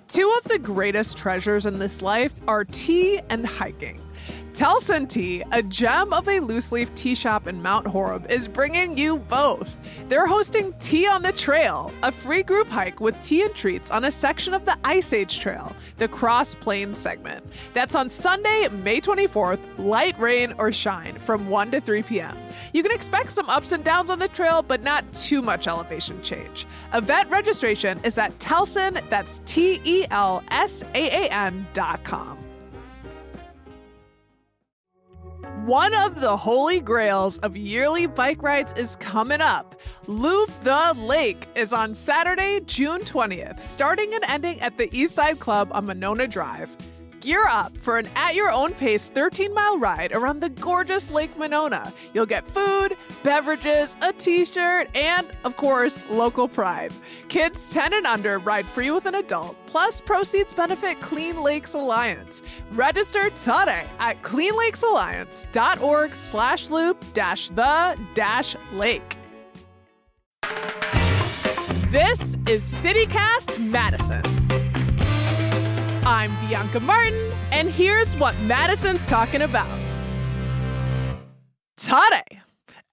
Two of the greatest treasures in this life are tea and hiking. Telson Tea, a gem of a loose-leaf tea shop in Mount Horeb, is bringing you both. They're hosting Tea on the Trail, a free group hike with tea and treats on a section of the Ice Age Trail, the Cross Plains segment. That's on Sunday, May 24th, light rain or shine, from 1 to 3 p.m. You can expect some ups and downs on the trail, but not too much elevation change. Event registration is at Telson, that's TELSAAN.com. One of the holy grails of yearly bike rides is coming up. Loop the Lake is on Saturday, June 20th, starting and ending at the Eastside Club on Monona Drive. Gear up for an at-your-own-pace 13-mile ride around the gorgeous Lake Monona. You'll get food, beverages, a t-shirt, and, of course, local pride. Kids 10 and under ride free with an adult, plus proceeds benefit Clean Lakes Alliance. Register today at cleanlakesalliance.org/loop-the-lake. This is CityCast Madison. I'm Bianca Martin, and here's what Madison's talking about. Today,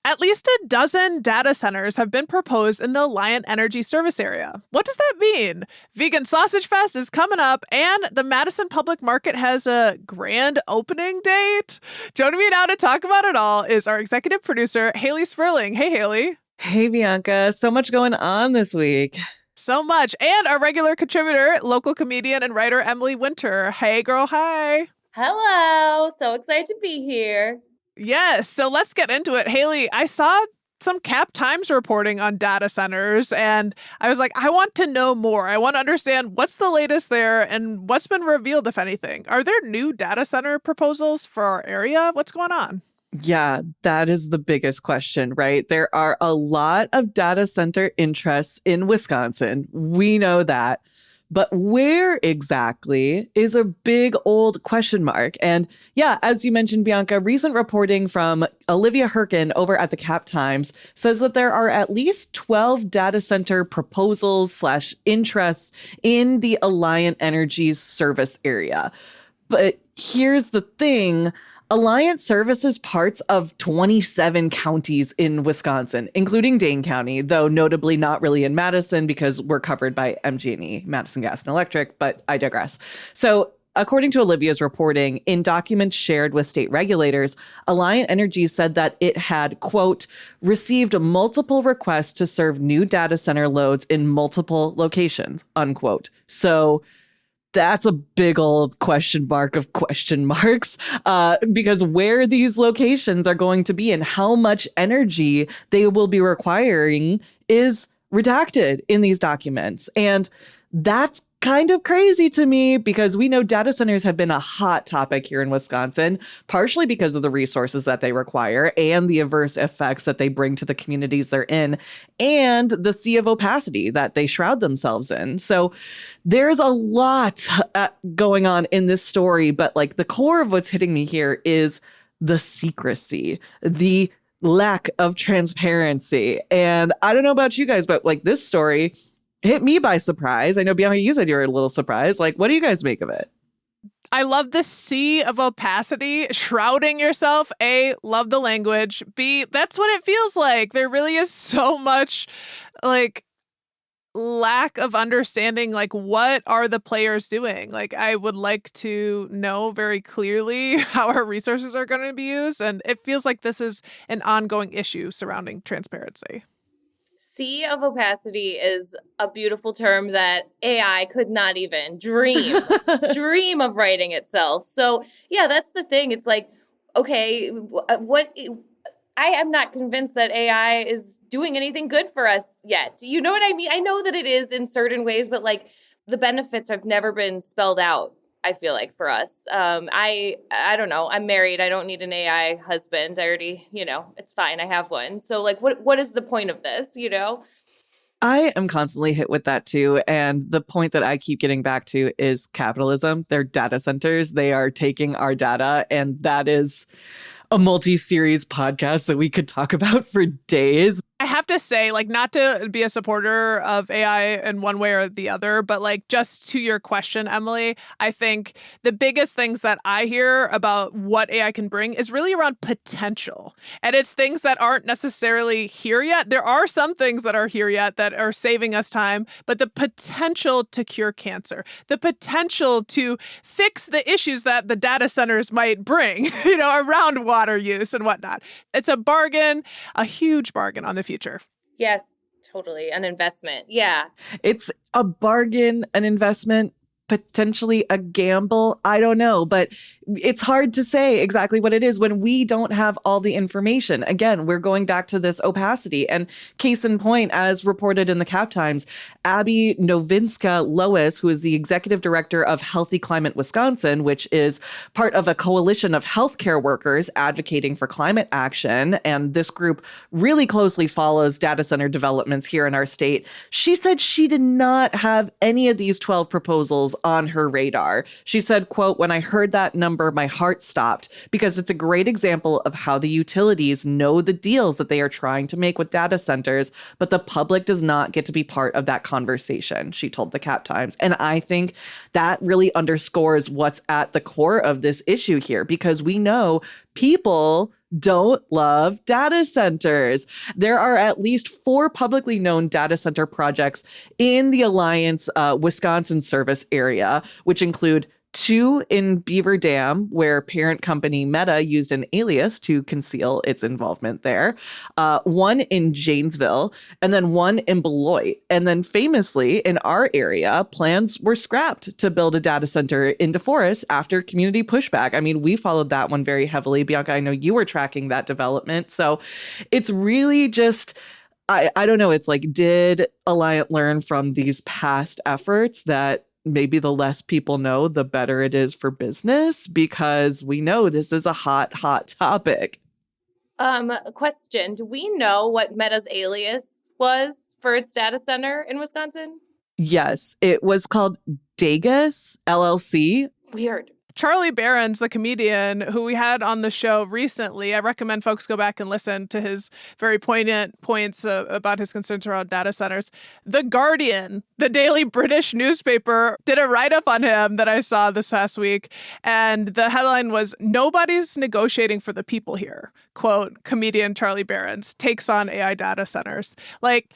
at least a dozen data centers have been proposed in the Alliant Energy service area. What does that mean? Vegan Sausage Fest is coming up, and the Madison Public Market has a grand opening date. Joining me now to talk about it all is our executive producer, Haley Sperling. Hey, Haley. Hey, Bianca. So much going on this week. So much. And our regular contributor, local comedian and writer Emily Winter. Hey, girl. Hi. Hello. So excited to be here. Yes. So let's get into it. Haley, I saw some Cap Times reporting on data centers, and I was like, I want to know more. I want to understand what's the latest there and what's been revealed, if anything. Are there new data center proposals for our area? What's going on? Yeah, that is the biggest question, right? There are a lot of data center interests in Wisconsin. We know that. But where exactly is a big old question mark. And yeah, as you mentioned, Bianca, recent reporting from Olivia Herkin over at the Cap Times says that there are at least 12 data center proposals / interests in the Alliant Energy's service area. But here's the thing. Alliant services parts of 27 counties in Wisconsin, including Dane County, though notably not really in Madison because we're covered by MG&E, Madison Gas and Electric, but I digress. So according to Olivia's reporting, in documents shared with state regulators, Alliant Energy said that it had, quote, received multiple requests to serve new data center loads in multiple locations, unquote. So that's a big old question mark of question marks, because where these locations are going to be and how much energy they will be requiring is redacted in these documents. And that's kind of crazy to me because we know data centers have been a hot topic here in Wisconsin, partially because of the resources that they require and the adverse effects that they bring to the communities they're in and the sea of opacity that they shroud themselves in. So there's a lot going on in this story, but like the core of what's hitting me here is the secrecy, the lack of transparency. And I don't know about you guys, but like this story hit me by surprise. I know, Bianca, you said you were a little surprised. Like, what do you guys make of it? I love the sea of opacity, shrouding yourself. A, love the language. B, that's what it feels like. There really is so much, like, lack of understanding, like, what are the players doing? Like, I would like to know very clearly how our resources are going to be used. And it feels like this is an ongoing issue surrounding transparency. Sea of opacity is a beautiful term that AI could not even dream of writing itself. So yeah, that's the thing. It's like, okay, I am not convinced that AI is doing anything good for us yet. You know what I mean? I know that it is in certain ways, but like the benefits have never been spelled out, I feel like, for us. I don't know. I'm married. I don't need an AI husband. I already, it's fine. I have one. So like, what is the point of this, I am constantly hit with that too. And the point that I keep getting back to is capitalism. They're data centers. They are taking our data. And that is a multi-series podcast that we could talk about for days. I have have to say, like, not to be a supporter of AI in one way or the other, but like, just to your question, Emily, I think the biggest things that I hear about what AI can bring is really around potential. And it's things that aren't necessarily here yet. There are some things that are here yet that are saving us time, but the potential to cure cancer, the potential to fix the issues that the data centers might bring, around water use and whatnot. It's a bargain, a huge bargain on the future. Yes, totally. An investment. Yeah. It's a bargain, an investment, potentially a gamble. I don't know, but it's hard to say exactly what it is when we don't have all the information. Again, we're going back to this opacity. And case in point, as reported in the Cap Times, Abby Novinska Lois, who is the executive director of Healthy Climate Wisconsin, which is part of a coalition of healthcare workers advocating for climate action. And this group really closely follows data center developments here in our state. She said she did not have any of these 12 proposals on her radar. She said, quote, "When I heard that number, my heart stopped because it's a great example of how the utilities know the deals that they are trying to make with data centers, but the public does not get to be part of that conversation," she told the Cap Times. And I think that really underscores what's at the core of this issue here, because we know people don't love data centers. There are at least 4 publicly known data center projects in the Alliance Wisconsin service area, which include 2 in Beaver Dam, where parent company Meta used an alias to conceal its involvement there, 1 in Janesville, and then 1 in Beloit. And then famously, in our area, plans were scrapped to build a data center in DeForest after community pushback. I mean, we followed that one very heavily. Bianca, I know you were tracking that development. So it's really just... I don't know. It's like, did Alliant learn from these past efforts that maybe the less people know, the better it is for business? Because we know this is a hot topic. Question. Do we know what Meta's alias was for its data center in Wisconsin? Yes, it was called Dagus LLC. Weird. Charlie Barron's the comedian who we had on the show recently. I recommend folks go back and listen to his very poignant points about his concerns around data centers. The Guardian, the daily British newspaper, did a write-up on him that I saw this past week. And the headline was, "Nobody's negotiating for the people here." Quote, comedian Charlie Barron's takes on AI data centers. Like,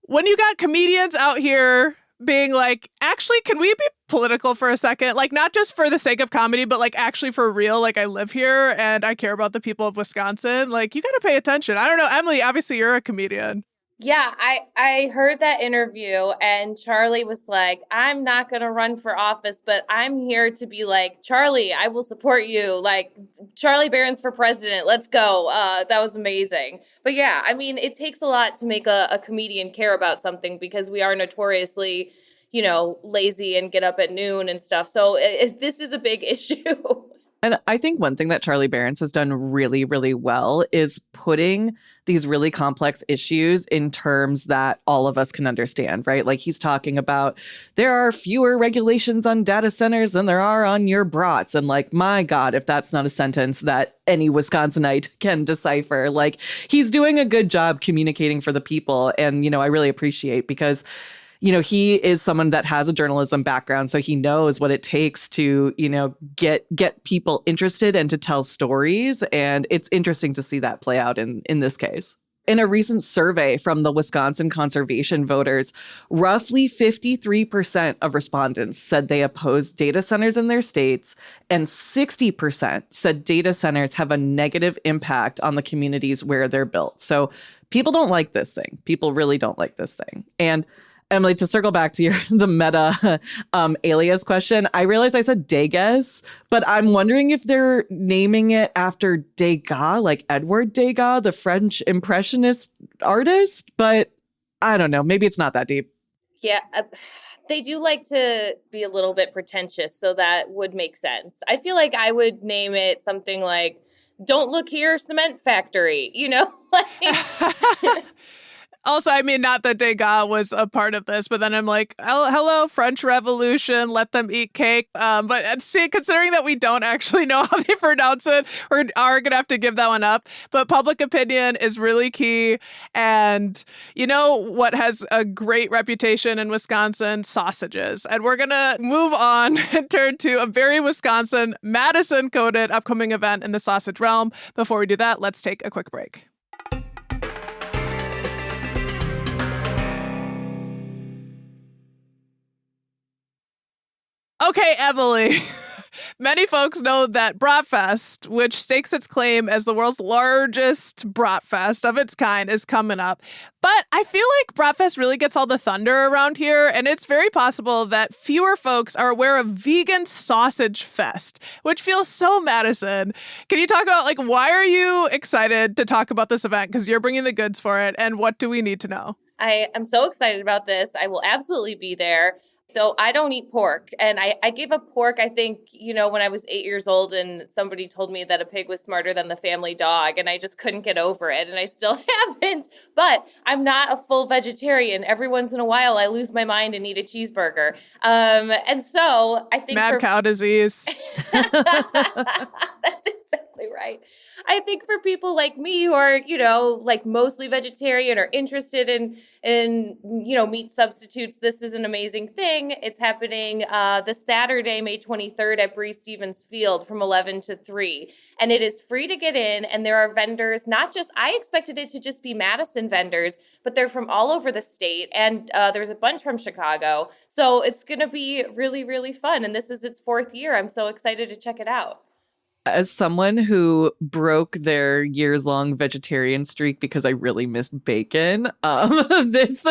when you got comedians out here being like, actually, can we be political for a second? Like, not just for the sake of comedy, but like actually for real. Like, I live here and I care about the people of Wisconsin. Like, you got to pay attention. I don't know. Emily, obviously you're a comedian. Yeah, I heard that interview and Charlie was like, "I'm not going to run for office, but I'm here to be like, Charlie, I will support you. Like, Charlie Barron's for president. Let's go." That was amazing. But yeah, I mean, it takes a lot to make a comedian care about something because we are notoriously, lazy and get up at noon and stuff. So this is a big issue. And I think one thing that Charlie Barron's has done really, really well is putting these really complex issues in terms that all of us can understand, right? Like, he's talking about there are fewer regulations on data centers than there are on your brats. And like, my God, if that's not a sentence that any Wisconsinite can decipher, like, he's doing a good job communicating for the people. And, I really appreciate because he is someone that has a journalism background, so he knows what it takes to, get people interested and to tell stories. And it's interesting to see that play out in this case. In a recent survey from the Wisconsin conservation voters, roughly 53% of respondents said they oppose data centers in their states, and 60% said data centers have a negative impact on the communities where they're built. So people don't like this thing. People really don't like this thing. And Emily, to circle back to the Meta alias question, I realized I said Degas, but I'm wondering if they're naming it after Degas, like Edward Degas, the French impressionist artist. But I don't know. Maybe it's not that deep. Yeah, they do like to be a little bit pretentious, so that would make sense. I feel like I would name it something like, "Don't Look Here, Cement Factory," Like... Also, I mean, not that Degas was a part of this, but then I'm like, oh, hello, French Revolution, let them eat cake. But see, considering that we don't actually know how they pronounce it, we are going to have to give that one up. But public opinion is really key. And you know what has a great reputation in Wisconsin? Sausages. And we're going to move on and turn to a very Wisconsin, Madison-coded upcoming event in the sausage realm. Before we do that, let's take a quick break. Okay, Emily. Many folks know that Bratfest, which stakes its claim as the world's largest Bratfest of its kind, is coming up. But I feel like Bratfest really gets all the thunder around here, and it's very possible that fewer folks are aware of Vegan Sausage Fest, which feels so Madison. Can you talk about, like, why are you excited to talk about this event? Because you're bringing the goods for it, and what do we need to know? I am so excited about this. I will absolutely be there. So I don't eat pork. And I gave up pork, I think, when I was 8 years old and somebody told me that a pig was smarter than the family dog. And I just couldn't get over it. And I still haven't. But I'm not a full vegetarian. Every once in a while, I lose my mind and eat a cheeseburger. And so I think Mad cow disease. That's exactly right. I think for people like me who are, like mostly vegetarian or interested in meat substitutes, this is an amazing thing. It's happening this Saturday, May 23rd at Bree Stevens Field from 11 to 3. And it is free to get in. And there are vendors, I expected it to just be Madison vendors, but they're from all over the state. And there's a bunch from Chicago. So it's going to be really, really fun. And this is its 4th year. I'm so excited to check it out. As someone who broke their years-long vegetarian streak because I really missed bacon, this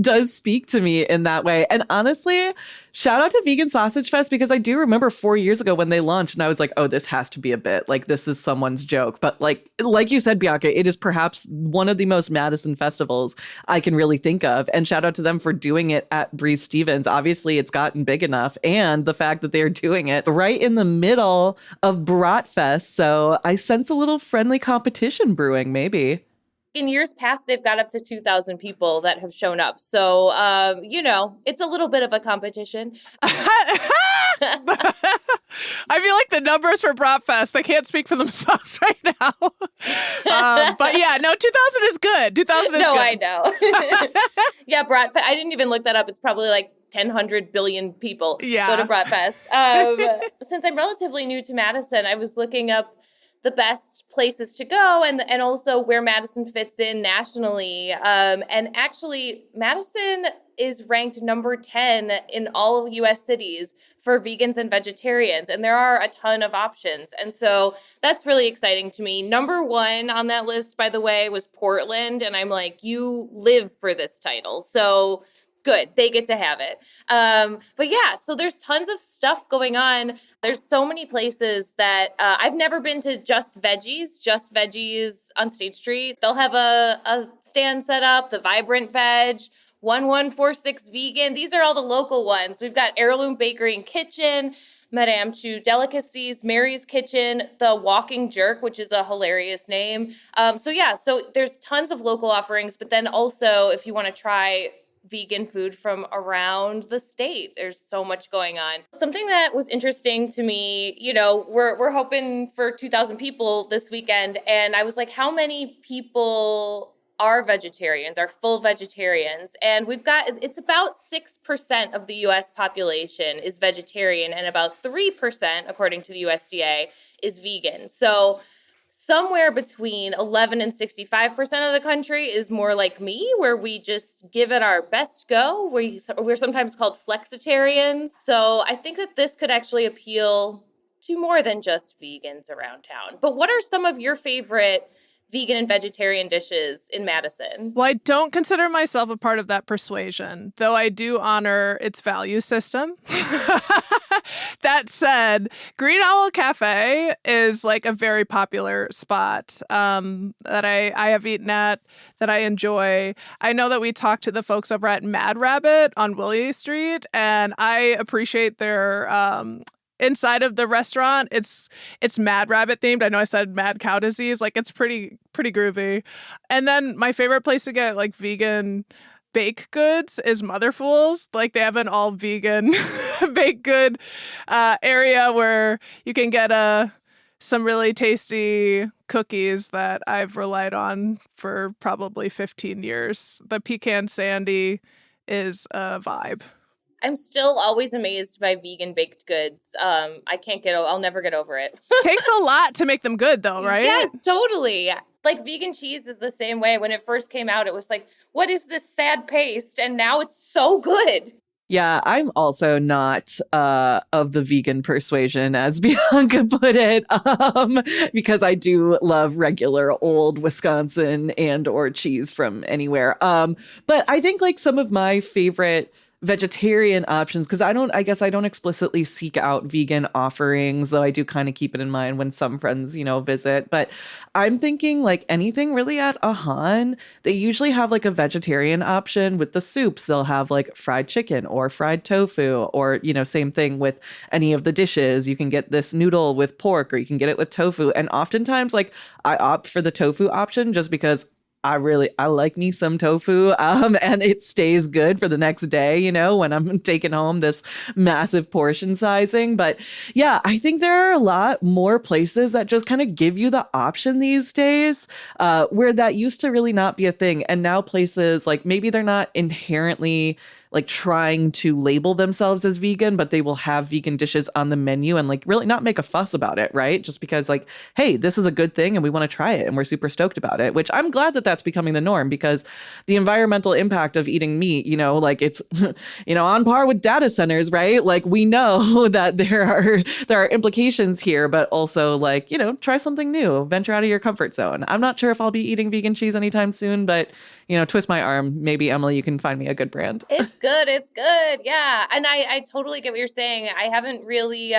does speak to me in that way. And honestly, shout out to Vegan Sausage Fest, because I do remember 4 years ago when they launched and I was like, oh, this has to be a bit. Like, this is someone's joke. But like you said, Bianca, it is perhaps one of the most Madison festivals I can really think of. And shout out to them for doing it at Bree Stevens. Obviously, it's gotten big enough. And the fact that they're doing it right in the middle of Bratfest. So I sense a little friendly competition brewing, maybe. In years past, they've got up to 2,000 people that have shown up. So, it's a little bit of a competition. I feel like the numbers for Bratfest, they can't speak for themselves right now. But yeah, no, 2,000 is good. 2,000 is good. No, I know. Yeah, Bratfest. I didn't even look that up. It's probably like 1,000 billion people go to Bratfest. Since I'm relatively new to Madison, I was looking up the best places to go and also where Madison fits in nationally. And actually, Madison is ranked number 10 in all of U.S. cities for vegans and vegetarians. And there are a ton of options. And so that's really exciting to me. Number 1 on that list, by the way, was Portland. And I'm like, you live for this title. So good. They get to have it. But yeah, so there's tons of stuff going on. There's so many places that I've never been to Just Veggies on State Street. They'll have a stand set up, the Vibrant Veg, 1146 Vegan. These are all the local ones. We've got Heirloom Bakery and Kitchen, Madame Chu Delicacies, Mary's Kitchen, The Walking Jerk, which is a hilarious name. So there's tons of local offerings, but then also if you want to try vegan food from around the state. There's so much going on. Something that was interesting to me, we're hoping for 2,000 people this weekend. And I was like, how many people are vegetarians, are full vegetarians? And it's about 6% of the US population is vegetarian and about 3%, according to the USDA, is vegan. So somewhere between 11 and 65% of the country is more like me, where we just give it our best go. We're sometimes called flexitarians. So I think that this could actually appeal to more than just vegans around town. But what are some of your favorite vegan and vegetarian dishes in Madison? Well, I don't consider myself a part of that persuasion, though I do honor its value system. That said, Green Owl Cafe is like a very popular spot that I have eaten at, that I enjoy. I know that we talked to the folks over at Mad Rabbit on Willie Street, and I appreciate their inside of the restaurant. It's Mad Rabbit themed. I know I said Mad Cow Disease. Like it's pretty groovy. And then my favorite place to get like vegan baked goods is Motherfools. Like they have an all vegan baked good area where you can get some really tasty cookies that I've relied on for probably 15 years. The pecan sandy is a vibe. I'm still always amazed by vegan baked goods. I'll never get over it. Takes a lot to make them good though, right? Yes, totally. Like vegan cheese is the same way. When it first came out, it was like, what is this sad paste? And now it's so good. Yeah, I'm also not of the vegan persuasion, as Bianca put it, because I do love regular old Wisconsin and or cheese from anywhere. But I think like some of my favorite vegetarian options, because I guess I don't explicitly seek out vegan offerings, though I do kind of keep it in mind when some friends, visit. But I'm thinking like anything really at Ahan, they usually have like a vegetarian option with the soups. They'll have like fried chicken or fried tofu, or, same thing with any of the dishes. You can get this noodle with pork, or you can get it with tofu. And oftentimes like I opt for the tofu option just because I like me some tofu, and it stays good for the next day, when I'm taking home this massive portion sizing. But yeah, I think there are a lot more places that just kind of give you the option these days, where that used to really not be a thing. And now places like maybe they're not inherently like trying to label themselves as vegan, but they will have vegan dishes on the menu and like really not make a fuss about it, right? Just because like, hey, this is a good thing and we want to try it and we're super stoked about it, which I'm glad that that's becoming the norm, because the environmental impact of eating meat, like it's, on par with data centers, right? Like we know that there are implications here, but also like, try something new, venture out of your comfort zone. I'm not sure if I'll be eating vegan cheese anytime soon, but twist my arm. Maybe Emily, you can find me a good brand. It's good. It's good. Yeah. And I totally get what you're saying. I haven't really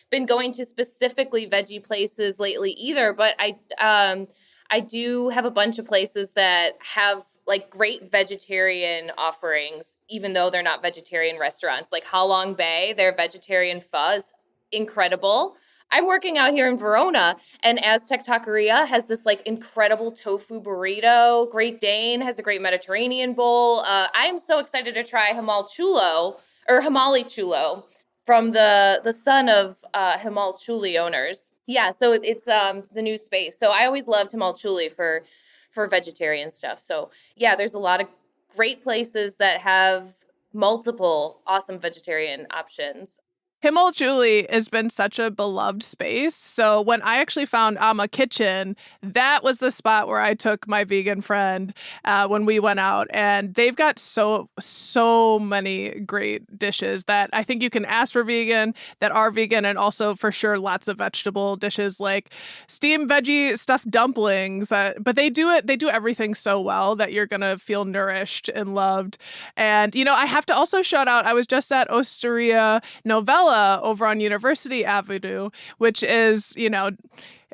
been going to specifically veggie places lately either, but I do have a bunch of places that have like great vegetarian offerings, even though they're not vegetarian restaurants. Like Ha Long Bay, their vegetarian pho is incredible. I'm working out here in Verona, and Aztec Taqueria has this like incredible tofu burrito. Great Dane has a great Mediterranean bowl. I'm so excited to try Hamal Chulo or Hamali Chulo from the son of Hamal Chuli owners. Yeah, so it's the new space. So I always loved Hamal Chuli for vegetarian stuff. So yeah, there's a lot of great places that have multiple awesome vegetarian options. Himmel Julie has been such a beloved space. So when I actually found Amma Kitchen, that was the spot where I took my vegan friend when we went out. And they've got so many great dishes that I think you can ask for vegan, that are vegan, and also for sure lots of vegetable dishes like steamed veggie stuffed dumplings. But they do everything so well that you're going to feel nourished and loved. And, I have to also shout out, I was just at Osteria Novella over on University Avenue, which is,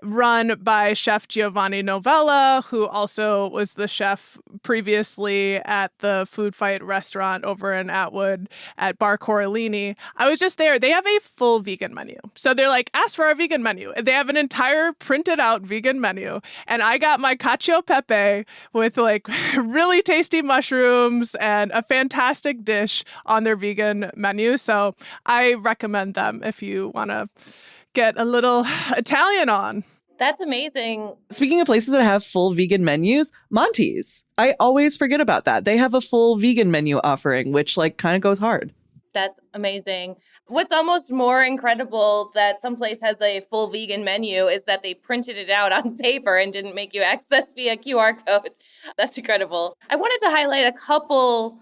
run by Chef Giovanni Novella, who also was the chef previously at the Food Fight restaurant over in Atwood at Bar Coralini. I was just there. They have a full vegan menu. So they're like, ask for our vegan menu. They have an entire printed out vegan menu. And I got my cacio pepe with like really tasty mushrooms and a fantastic dish on their vegan menu. So I recommend them if you want to get a little Italian on. That's amazing. Speaking of places that have full vegan menus, Monty's. I always forget about that. They have a full vegan menu offering, which like kind of goes hard. That's amazing. What's almost more incredible that some place has a full vegan menu is that they printed it out on paper and didn't make you access via QR code. That's incredible. I wanted to highlight a couple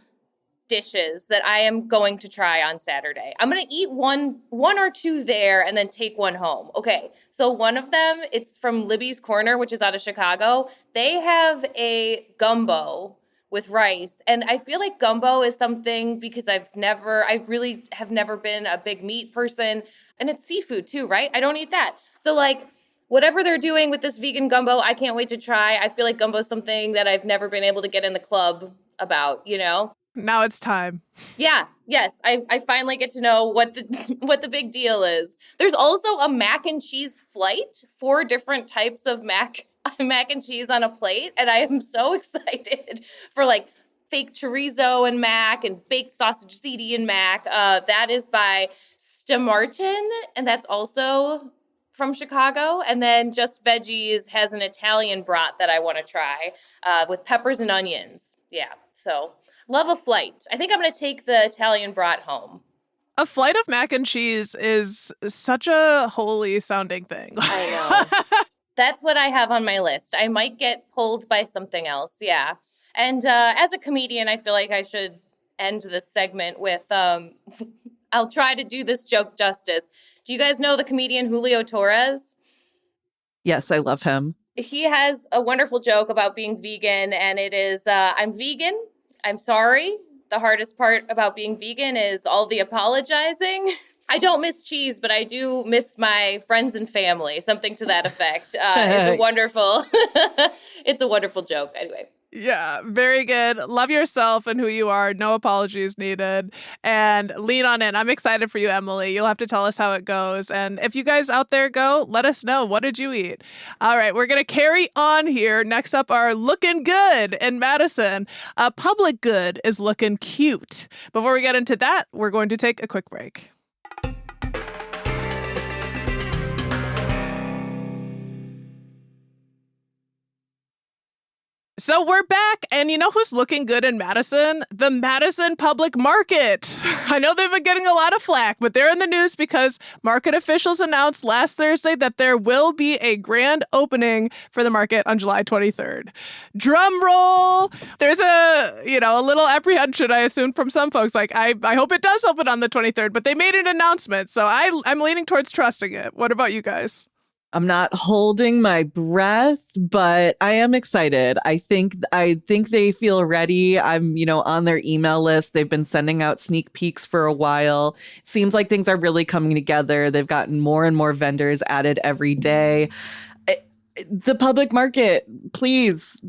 dishes that I am going to try on Saturday. I'm going to eat one or two there and then take one home. Okay, so one of them, it's from Libby's Corner, which is out of Chicago. They have a gumbo with rice. And I feel like gumbo is something because I really have never been a big meat person. And it's seafood too, right? I don't eat that. So like whatever they're doing with this vegan gumbo, I can't wait to try. I feel like gumbo is something that I've never been able to get in the club about, Now it's time. Yeah, yes. I finally get to know what the what the big deal is. There's also a mac and cheese flight, 4 different types of mac and cheese on a plate, and I am so excited for like fake chorizo and mac and baked sausage ziti and mac. That is by Stamartin, and that's also from Chicago. And then Just Veggies has an Italian brat that I want to try with peppers and onions. Yeah, so love a flight. I think I'm going to take the Italian brat home. A flight of mac and cheese is such a holy sounding thing. I know. That's what I have on my list. I might get pulled by something else. Yeah. And as a comedian, I feel like I should end this segment with I'll try to do this joke justice. Do you guys know the comedian Julio Torres? Yes, I love him. He has a wonderful joke about being vegan, and it is, I'm vegan. I'm sorry. The hardest part about being vegan is all the apologizing. I don't miss cheese, but I do miss my friends and family. Something to that effect. It's a wonderful, it's a wonderful joke. Anyway. Yeah, very good. Love yourself and who you are. No apologies needed. And lean on in. I'm excited for you, Emily. You'll have to tell us how it goes. And if you guys out there go, let us know. What did you eat? All right, we're going to carry on here. Next up are looking good in Madison. Public good is looking cute. Before we get into that, we're going to take a quick break. So we're back, and you know who's looking good in Madison? The Madison Public Market. I know they've been getting a lot of flack, but they're in the news because market officials announced last Thursday that there will be a grand opening for the market on July 23rd. Drum roll! There's a little apprehension, I assume, from some folks. Like, I hope it does open on the 23rd, but they made an announcement, so I'm leaning towards trusting it. What about you guys? I'm not holding my breath, but I am excited. I think they feel ready. I'm, on their email list. They've been sending out sneak peeks for a while. It seems like things are really coming together. They've gotten more and more vendors added every day. The public market, please,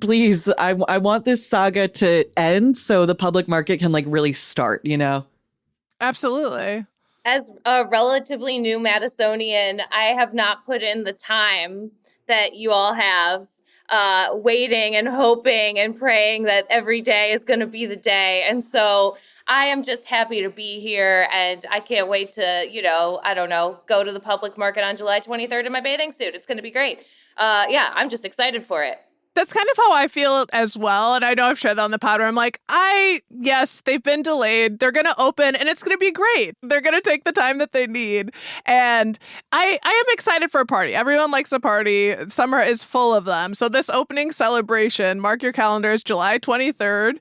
I want this saga to end so the public market can really start, Absolutely. As a relatively new Madisonian, I have not put in the time that you all have waiting and hoping and praying that every day is going to be the day. And so I am just happy to be here, and I can't wait to, go to the public market on July 23rd in my bathing suit. It's going to be great. I'm just excited for it. That's kind of how I feel as well. And I know I've shared that on the pod where I'm like, yes, they've been delayed. They're going to open and it's going to be great. They're going to take the time that they need. And I am excited for a party. Everyone likes a party. Summer is full of them. So this opening celebration, mark your calendars, July 23rd.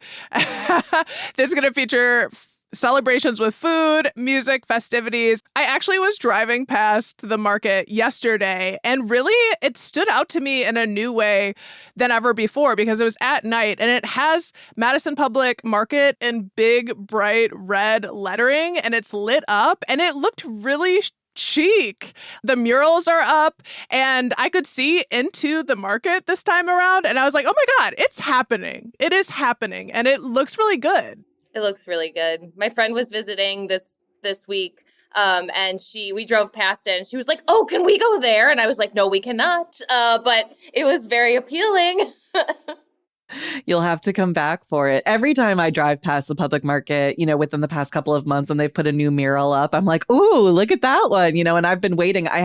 This is going to feature celebrations with food, music, festivities. I actually was driving past the market yesterday, and really it stood out to me in a new way than ever before because it was at night and it has Madison Public Market in big, bright red lettering, and it's lit up and it looked really chic. The murals are up and I could see into the market this time around, and I was like, oh my God, it's happening. It is happening, and it looks really good. It looks really good. My friend was visiting this week, and we drove past it, and she was like, "Oh, can we go there?" And I was like, "No, we cannot." But it was very appealing. You'll have to come back for it. Every time I drive past the public market, within the past couple of months and they've put a new mural up, I'm like, ooh, look at that one, and I've been waiting. I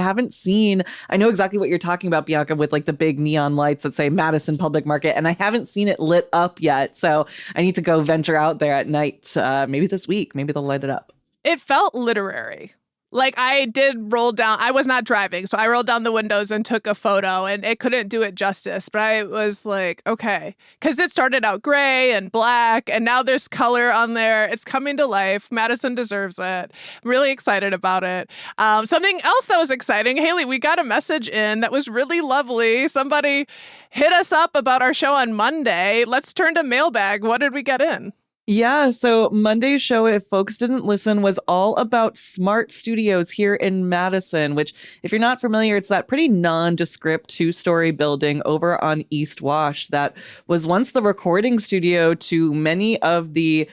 know exactly what you're talking about, Bianca, with the big neon lights that say Madison Public Market, and I haven't seen it lit up yet. So I need to go venture out there at night, maybe this week. Maybe they'll light it up. It felt literary. I did roll down. I was not driving, so I rolled down the windows and took a photo, and it couldn't do it justice. But I was like, okay, because it started out gray and black, and now there's color on there. It's coming to life. Madison deserves it. I'm really excited about it. Something else that was exciting, Haley, we got a message in that was really lovely. Somebody hit us up about our show on Monday. Let's turn to mailbag. What did we get in? Yeah, so Monday's show, if folks didn't listen, was all about smart studios here in Madison, which, if you're not familiar, it's that pretty nondescript 2-story building over on East Wash that was once the recording studio to many of the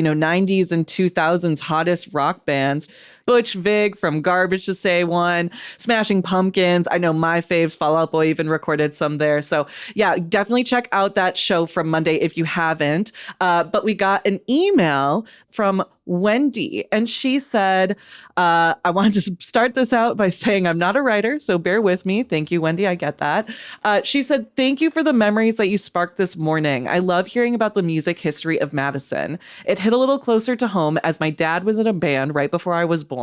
90s and 2000s hottest rock bands. Butch Vig from Garbage to Say One, Smashing Pumpkins. I know my faves, Fall Out Boy even recorded some there. So yeah, definitely check out that show from Monday if you haven't. But we got an email from Wendy, and she said, I wanted to start this out by saying I'm not a writer, so bear with me. Thank you, Wendy. I get that. She said, thank you for the memories that you sparked this morning. I love hearing about the music history of Madison. It hit a little closer to home as my dad was in a band right before I was born.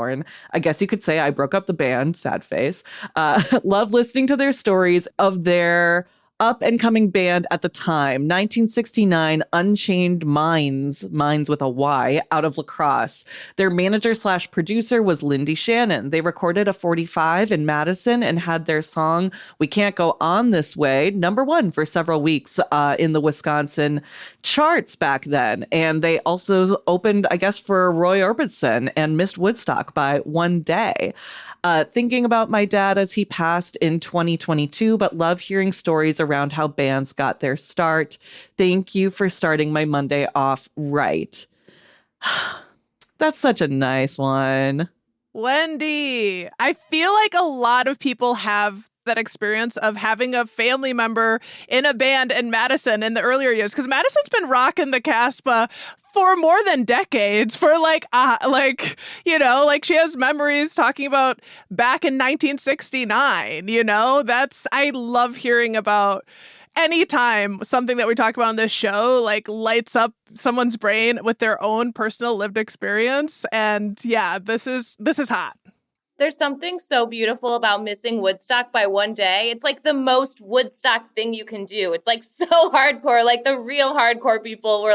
I guess you could say I broke up the band, sad face. Love listening to their stories of their up and coming band at the time, 1969 Unchained Minds with a Y, out of La Crosse. Their manager/producer was Lindy Shannon. They recorded a 45 in Madison and had their song We Can't Go On This Way #1 for several weeks in the Wisconsin charts back then. And they also opened, I guess, for Roy Orbison and missed Woodstock by one day. Thinking about my dad as he passed in 2022, but love hearing stories around how bands got their start. Thank you for starting my Monday off right. That's such a nice one. Wendy, I feel like a lot of people have that experience of having a family member in a band in Madison in the earlier years, because Madison's been rocking the Casbah for more than decades, for she has memories talking about back in 1969, I love hearing about anytime something that we talk about on this show lights up someone's brain with their own personal lived experience. And yeah, this is hot. There's something so beautiful about missing Woodstock by one day. It's like the most Woodstock thing you can do. It's so hardcore. The real hardcore people were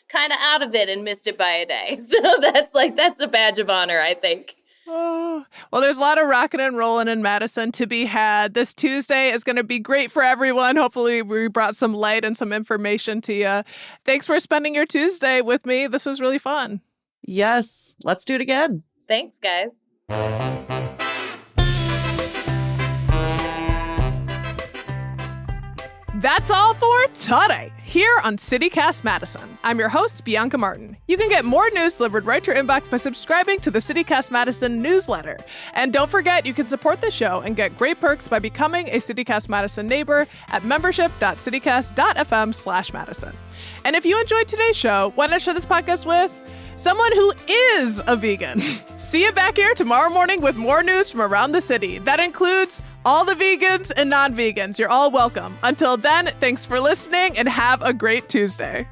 kind of out of it and missed it by a day. So that's a badge of honor, I think. Oh, well, there's a lot of rocking and rolling in Madison to be had. This Tuesday is going to be great for everyone. Hopefully we brought some light and some information to you. Thanks for spending your Tuesday with me. This was really fun. Yes, let's do it again. Thanks, guys. That's all for today here on CityCast Madison. I'm your host, Bianca Martin. You can get more news delivered right to your inbox by subscribing to the CityCast Madison newsletter. And don't forget, you can support the show and get great perks by becoming a CityCast Madison neighbor at membership.citycast.fm/Madison. And if you enjoyed today's show, why not share this podcast with someone who is a vegan? See you back here tomorrow morning with more news from around the city. That includes all the vegans and non-vegans. You're all welcome. Until then, thanks for listening and have a great Tuesday.